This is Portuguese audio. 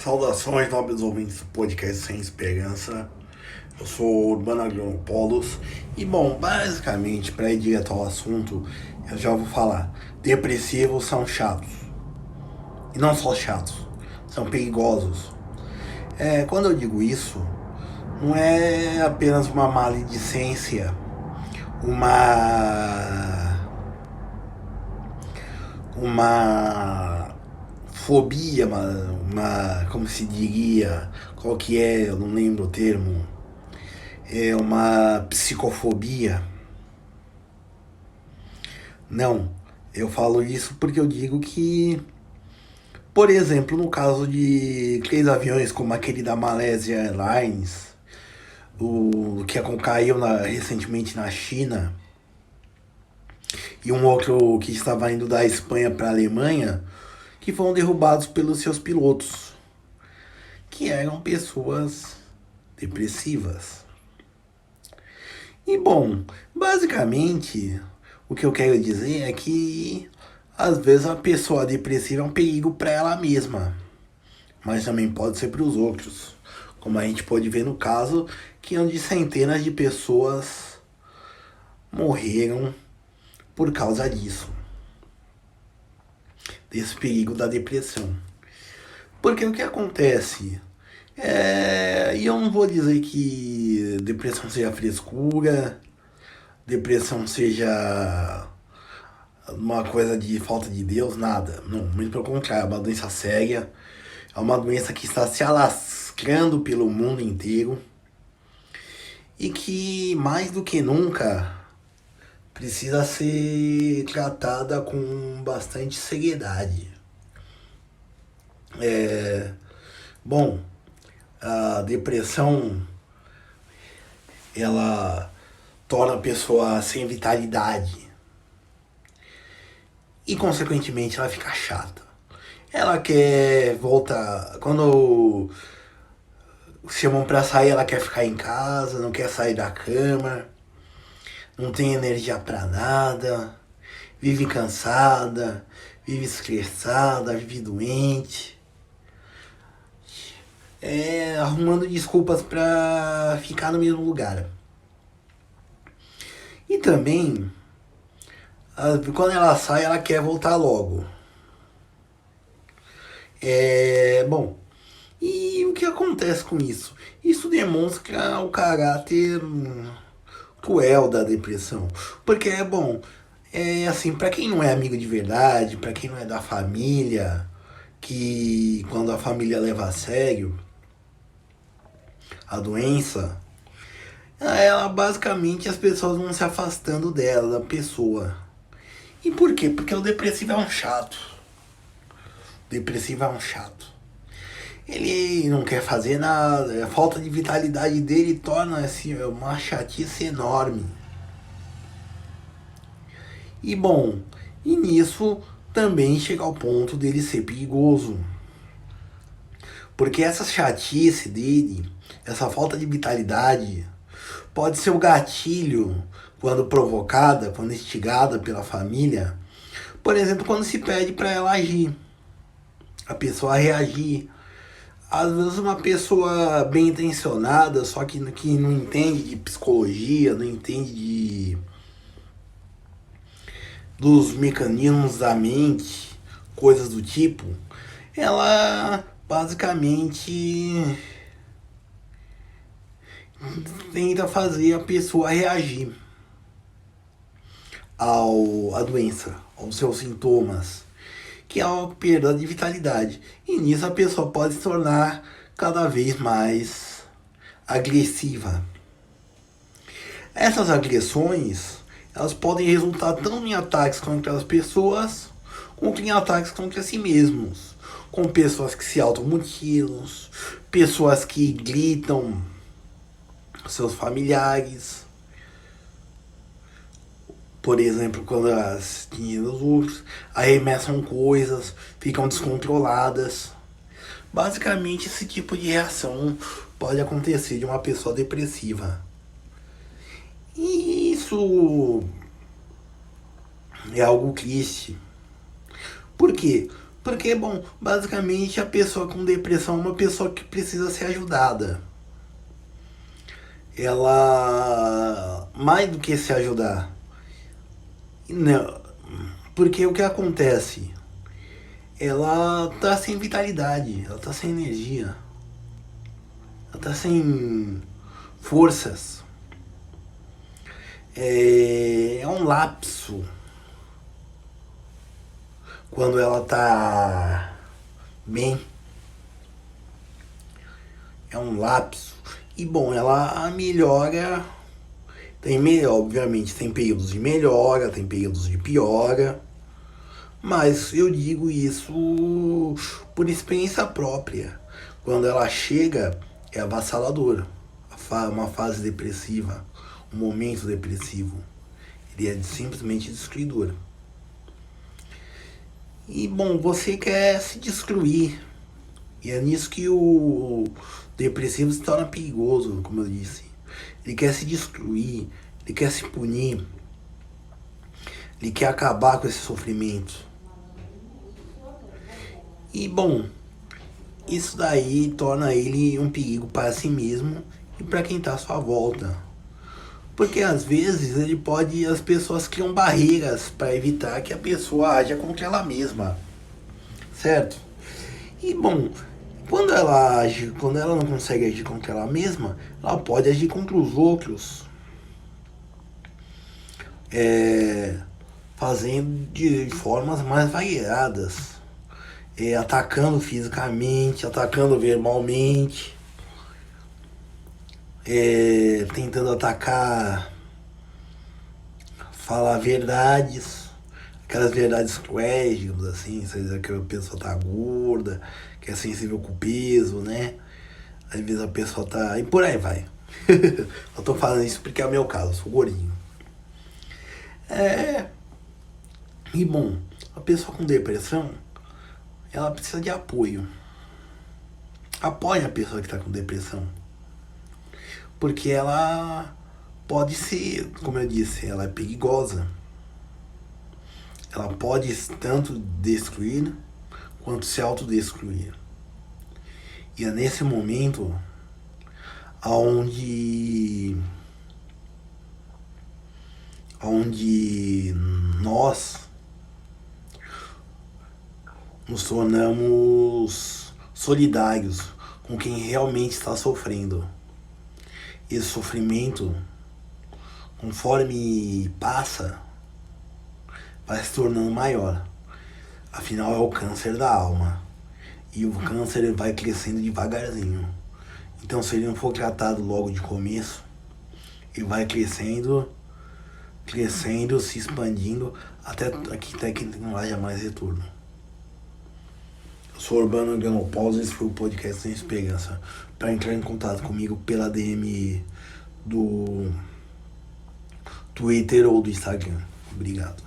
Saudações, nobres ouvintes do podcast Sem Esperança. Eu sou o Urbano Agronopolos. E bom, basicamente, para ir direto ao assunto, eu já vou falar. Depressivos são chatos. E não só chatos, são perigosos. Quando eu digo isso, não é apenas uma maledicência, uma fobia, como se diria, qual que é, eu não lembro o termo, é uma psicofobia. Não, eu falo isso porque eu digo que, por exemplo, no caso de 3 aviões como aquele da Malaysia Airlines, o que caiu recentemente na China, e um outro que estava indo da Espanha para a Alemanha, que foram derrubados pelos seus pilotos, que eram pessoas depressivas. E bom, basicamente, o que eu quero dizer é que às vezes a pessoa depressiva é um perigo para ela mesma, mas também pode ser para os outros, como a gente pode ver no caso que onde centenas de pessoas morreram por causa disso, desse perigo da depressão. Porque o que acontece? E eu não vou dizer que depressão seja frescura, depressão seja uma coisa de falta de Deus, nada. Não, muito pelo contrário, é uma doença séria, é uma doença que está se alastrando pelo mundo inteiro e que mais do que nunca precisa ser tratada com bastante seriedade. Bom, a depressão ela torna a pessoa sem vitalidade e consequentemente ela fica chata. Ela quer voltar, quando chamam pra sair ela quer ficar em casa, não quer sair da cama, não tem energia pra nada, vive cansada, vive estressada, vive doente, arrumando desculpas pra ficar no mesmo lugar. E também, quando ela sai, ela quer voltar logo. Bom, e o que acontece com isso? Isso demonstra o caráter cruel da depressão. Porque bom, assim, para quem não é amigo de verdade, para quem não é da família, que quando a família leva a sério a doença, ela basicamente as pessoas vão se afastando dela, da pessoa. E por quê? Porque o depressivo é um chato. O depressivo é um chato. Ele não quer fazer nada, a falta de vitalidade dele torna assim, uma chatice enorme. E bom, e nisso também chega ao ponto dele ser perigoso. Porque essa chatice dele, essa falta de vitalidade, pode ser o gatilho quando provocada, quando instigada pela família. Por exemplo, quando se pede para ela agir, a pessoa reagir. Às vezes uma pessoa bem intencionada, só que não entende de psicologia, não entende dos mecanismos da mente, coisas do tipo, ela basicamente tenta fazer a pessoa reagir à doença, aos seus sintomas, que é a perda de vitalidade. E nisso a pessoa pode se tornar cada vez mais agressiva. Essas agressões, elas podem resultar tanto em ataques contra as pessoas, quanto em ataques contra si mesmos. Com pessoas que se automutilam, pessoas que gritam seus familiares. Por exemplo, quando as meninas outros arremessam coisas, ficam descontroladas. Basicamente, esse tipo de reação pode acontecer de uma pessoa depressiva. E isso é algo triste. Por quê? Porque, bom, basicamente a pessoa com depressão é uma pessoa que precisa ser ajudada. Ela, mais do que se ajudar, não, porque o que acontece? Ela tá sem vitalidade, ela tá sem energia, ela tá sem forças. É um lapso quando ela tá bem. É um lapso. E bom, ela melhora. Obviamente, tem períodos de melhora, tem períodos de piora. Mas eu digo isso por experiência própria. Quando ela chega, é avassalador. Uma fase depressiva, um momento depressivo. Ele é simplesmente destruidor. E bom, você quer se destruir. E é nisso que o depressivo se torna perigoso, como eu disse. Ele quer se destruir, ele quer se punir, ele quer acabar com esse sofrimento. E bom, isso daí torna ele um perigo para si mesmo e para quem está à sua volta. Porque às vezes as pessoas criam barreiras para evitar que a pessoa haja contra ela mesma, certo? E bom, quando ela não consegue agir contra ela mesma, ela pode agir contra os outros, é, fazendo de formas mais variadas, atacando fisicamente, atacando verbalmente, tentando atacar, falar verdades, aquelas verdades cruéis, digamos assim, se que a pessoa tá gorda, que é sensível com o peso, né? Às vezes a pessoa tá. E por aí vai. Eu tô falando isso porque é o meu caso, eu sou gordinho. É. E bom, a pessoa com depressão, ela precisa de apoio. Apoie a pessoa que tá com depressão. Porque ela pode ser, como eu disse, ela é perigosa. Ela pode tanto destruir quanto se autodestruir. E é nesse momento onde nós nos tornamos solidários com quem realmente está sofrendo. Esse sofrimento, conforme passa, vai se tornando maior. Afinal, é o câncer da alma. E o câncer vai crescendo devagarzinho. Então, se ele não for tratado logo de começo, ele vai crescendo, se expandindo, até que não haja mais retorno. Eu sou Urbano Granopoulos, esse foi o podcast Sem Esperança. Para entrar em contato comigo pela DM do Twitter ou do Instagram. Obrigado.